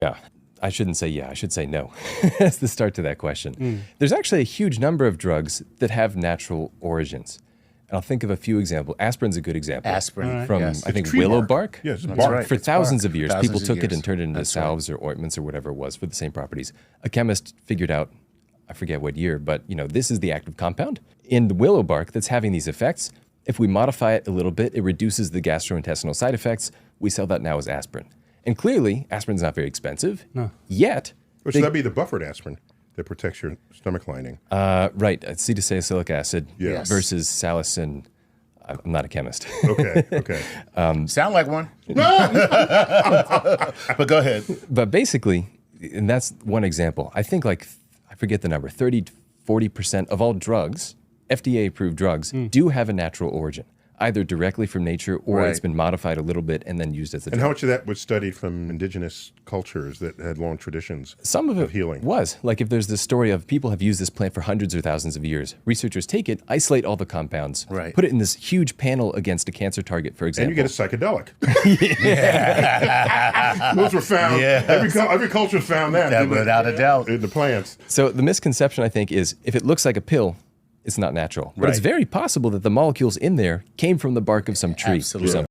Yeah. I shouldn't say yeah, I should say no. That's the start to that question. There's actually a huge number of drugs that have natural origins. And I'll think of a few examples. Aspirin's a good example. Aspirin. From, Yes. I think, Tree willow bark. bark. Yeah, it's That's bark. right. For It's thousands bark. of years, Thousands people of took it years. and turned it into That's salves or ointments or whatever it was for the same properties. A chemist figured out, I forget what year, but this is the active compound in the willow bark that's having these effects. If we modify it a little bit, it reduces the gastrointestinal side effects. We sell that now as aspirin. And clearly, aspirin's not very expensive. No. Yet. Or should that be the buffered aspirin that protects your stomach lining? Right. Acetylsalicylic acid Yes. versus salicin. I'm not a chemist. Okay. Sound like one. But go ahead. But basically, and that's one example. I think I forget the number, 30 to 40% of all drugs, FDA-approved drugs, do have a natural origin, either directly from nature or it's been modified a little bit and then used as a drug. And how much of that was studied from indigenous cultures that had long traditions Some of it healing? was. Like if there's this story of people have used this plant for hundreds or thousands of years, researchers take it, isolate all the compounds, put it in this huge panel against a cancer target, for example. And you get a psychedelic. Those were found. Every culture's found that. Without a doubt. In the plants. So the misconception, I think, is if it looks like a pill, it's not natural. But it's very possible that the molecules in there came from the bark of some tree. Absolutely.